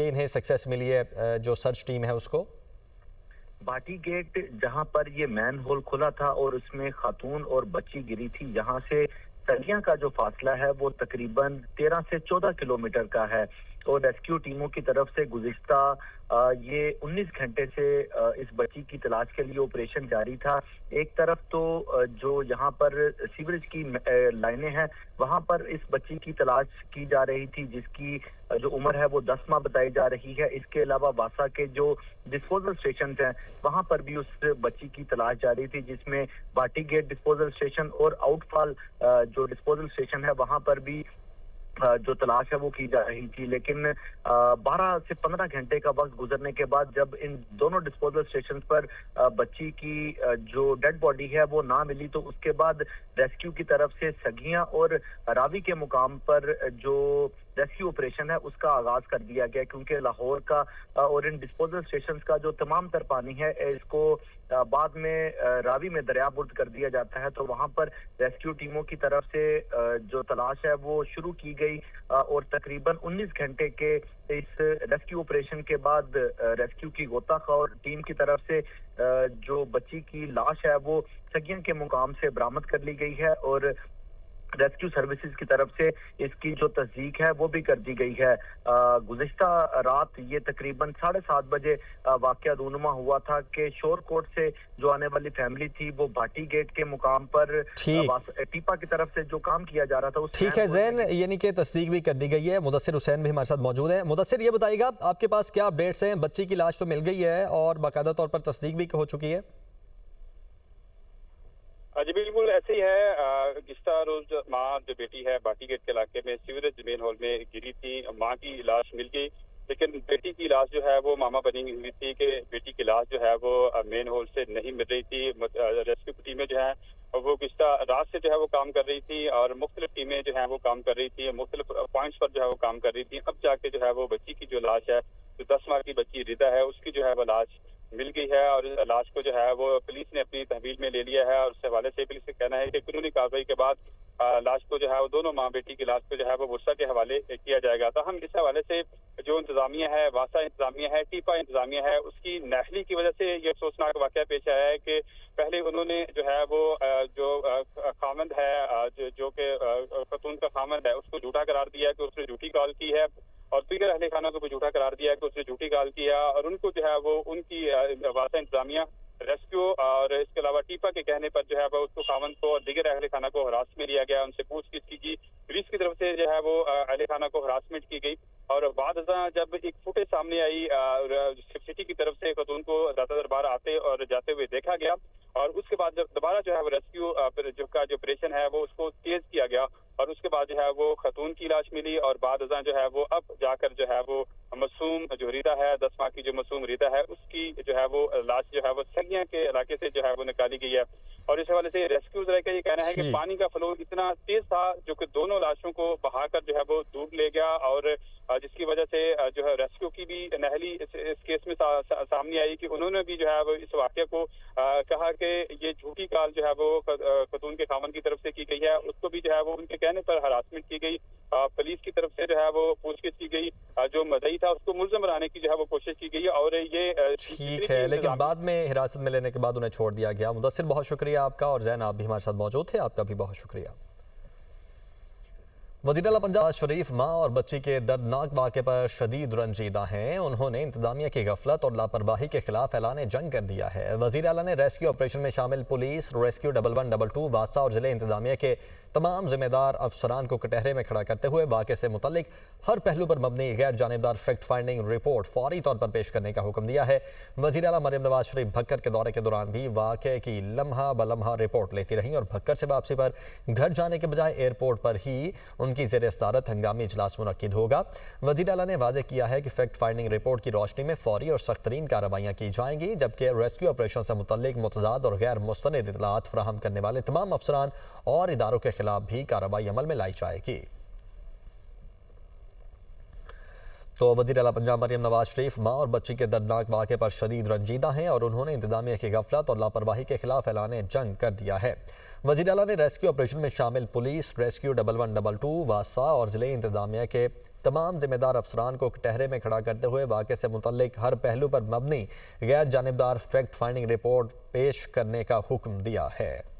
इन्हें सक्सेस मिली है जो सर्च टीम है उसको? भाटी गेट जहां पर ये मैन होल खुला था और उसमें खातून और बच्ची गिरी थी, यहाँ से सलियां का जो फासला है वो तकरीबन 13 से 14 किलोमीटर का है। और रेस्क्यू टीमों की तरफ से गुज़िश्ता ये 19 घंटे से इस बच्ची की तलाश के लिए ऑपरेशन जारी था। एक तरफ तो जो यहाँ पर सीवरेज की लाइनें हैं वहां पर इस बच्ची की तलाश की जा रही थी, जिसकी जो उम्र है वो 10 माह बताई जा रही है। इसके अलावा वासा के जो डिस्पोजल स्टेशन हैं वहां पर भी उस बच्ची की तलाश जारी थी, जिसमें भाटी गेट डिस्पोजल स्टेशन और आउटफॉल जो डिस्पोजल स्टेशन है वहां पर भी जो तलाश है वो की जा रही थी। लेकिन 12 से 15 घंटे का वक्त गुजरने के बाद जब इन दोनों डिस्पोजल स्टेशन पर बच्ची की जो डेड बॉडी है वो ना मिली, तो उसके बाद रेस्क्यू की तरफ से सगियां और रावी के मुकाम पर जो रेस्क्यू ऑपरेशन है उसका आगाज कर दिया गया, क्योंकि लाहौर का और इन डिस्पोजल स्टेशन का जो तमाम तर पानी है इसको बाद में रावी में दरियाबुर्द कर दिया जाता है। तो वहां पर रेस्क्यू टीमों की तरफ से जो तलाश है वो शुरू की गई और तकरीबन 19 घंटे के इस रेस्क्यू ऑपरेशन के बाद रेस्क्यू की गोताखोर टीम की तरफ से जो बच्ची की लाश है वो सगियन के मुकाम से बरामद कर ली गई है और रेस्क्यू सर्विसेज की तरफ से इसकी जो तस्दीक है वो भी कर दी गई है। गुज़िश्ता रात ये तकरीबन 7:30 बजे वाकया रूनुमा हुआ था कि शोरकोट से जो आने वाली फैमिली थी वो भाटी गेट के मुकाम पर टीपा की तरफ से जो काम किया जा रहा था ठीक है ज़ैन, यानी कि तस्दीक भी कर दी गई है। मुदस्सिर हुसैन भी हमारे साथ मौजूद है। मुदस्सिर, ये बताइएगा आपके पास क्या अपडेट्स हैं? बच्ची की लाश तो मिल गई है और बाकायदा तौर पर तस्दीक भी हो चुकी है? जी बिल्कुल ऐसे ही है। गुज़िश्ता रोज माँ जो बेटी है भाटी गेट के इलाके में सीवरेज मेन हॉल में गिरी थी, माँ की लाश मिल गई, लेकिन बेटी की लाश जो है वो मामा बनी हुई थी कि बेटी की लाश जो है वो मेन हॉल से नहीं मिल रही थी। रेस्क्यू टीमें जो है वो गुज़िश्ता रात से जो है वो काम कर रही थी और मुख्तलिफ टीमें जो है वो काम कर रही थी, मुख्तलिफ पॉइंट्स पर जो है वो काम कर रही थी। अब जाके जो है वो बच्ची की जो लाश है, जो 10 माह की बच्ची रिदा है, उसकी जो है वो लाश मिल गई है और लाश को जो है वो पुलिस ने अपनी तहवील में ले लिया है। और उस हवाले से पुलिस का कहना है कि कानूनी कार्रवाई के बाद लाश को जो है वो दोनों माँ बेटी की लाश को जो है वो बुरसा के हवाले किया जाएगा। तो हम इस हवाले से जो इंतजामिया है, वासा इंतजामिया है, टीपा इंतजामिया है, उसकी नाहली की वजह से ये अफसोसनाक वाकया पेश आया है कि पहले उन्होंने जो है वो जो खामंद है जो कि खतून का खामंद है उसको झूठा करार दिया कि उसने झूठी कॉल की है और दीगर अहले खाना को भी झूठा करार दिया कि उसने झूठी कॉल किया और उनको जो है वो उनकी वासा इंतजामिया रेस्क्यू और इसके अलावा टीपा के कहने पर जो है वो उसको खामंद को और दीगर अहले खाना को हरास में लिया गया, उनसे पूछगिछ की गई। पुलिस की तरफ से जो है वो अहले खाना को हरासमेंट की गई और बाद जब एक फुटेज सामने आई सिटी की तरफ से खतून को दाता दरबार आते और जाते हुए देखा गया और उसके बाद जब दोबारा जो है वो रेस्क्यू जो ऑपरेशन है वो उसको तेज किया गया और उसके बाद जो है वो खतून की लाश मिली और बाद जो है वो अब जाकर जो है वो मासूम जो रिदा है, 10 माह की जो मासूम रिदा है, उसकी जो है वो लाश जो है वो सगिया के इलाके से जो है वो निकाली गई है। और इस हवाले से रेस्क्यू का ये कहना है कि पानी का फ्लो इतना तेज था जो कि दोनों लाशों को बहाकर जो है वो दूर ले गया और जिसकी वजह से जो है रेस्क्यू की भी नहली इस केस में सामने आई कि उन्होंने भी जो है वो इस वाकये को कहा कि ये झूठी कॉल जो है वो खतून के खामन की तरफ से की गई है, उसको भी जो है वो उनके कहने पर हरासमेंट की गई। पुलिस की तरफ से जो है वो पूछगिछ की गई, जो मदई था उसको मुलज़म बनाने की जो है वो कोशिश की गई और ये ठीक है, लेकिन बाद में हिरासत में लेने के बाद उन्हें छोड़ दिया गया। मुदस्सिर, बहुत शुक्रिया आपका और ज़ैन आप भी हमारे साथ मौजूद थे, आपका भी बहुत शुक्रिया। वज़ीर आला पंजाब शरीफ माँ और बच्ची के दर्दनाक वाक़े पर शदीद रंजीदा हैं। उन्होंने इंतजामिया की गफलत और लापरवाही के खिलाफ ऐलान जंग कर दिया है। वज़ीर आला ने रेस्क्यू ऑपरेशन में शामिल पुलिस, रेस्क्यू 1122 वास्ता और ज़िले इंतजामिया के तमाम जिम्मेदार अफसरान को कटहरे में खड़ा करते हुए वाक़े से मुतल्लिक हर पहलू पर मबनी गैर जानिबदार फैक्ट फाइंडिंग रिपोर्ट फौरी तौर पर पेश करने का हुक्म दिया है। वज़ीर आला मरियम नवाज शरीफ भक्कर के दौरे के दौरान भी वाक़े की लम्हा ब लम्हा रिपोर्ट लेती रहीं और भक्कर से वापसी पर घर जाने के बजाय एयरपोर्ट पर ही उनकी ज़ेर सदारत हंगामी इजलास मुनक्किद होगा। वज़ीर आला ने वाज़ेह किया है कि फैक्ट फाइंडिंग रिपोर्ट की रोशनी में फौरी और सख्त तरीन कार्रवाइयाँ की जाएंगी, जबकि रेस्क्यू ऑपरेशन से मुतल्लिक मुतज़ाद और गैर मुस्तनिद इतलात फराहम करने वाले तमाम अफसरान और इदारों के खिलाफ भी कार्रवाई अमल में लाई जाएगी। तो वज़ीर आला पंजाब मरियम नवाज शरीफ माँ और बच्ची के दर्दनाक वाक़े पर शदीद रंजीदा हैं और उन्होंने इंतजामिया की गफलत और लापरवाही के खिलाफ ऐलान जंग कर दिया है। वज़ीर आला ने रेस्क्यू ऑपरेशन में शामिल पुलिस, रेस्क्यू 1122 वासा और ज़िले इंतजामिया के तमाम जिम्मेदार अफसरान को कटहरे में खड़ा करते हुए वाक़े से मुतल्लिक हर पहलू पर मबनी गैर जानिबदार फैक्ट फाइंडिंग रिपोर्ट पेश करने का हुक्म दिया है।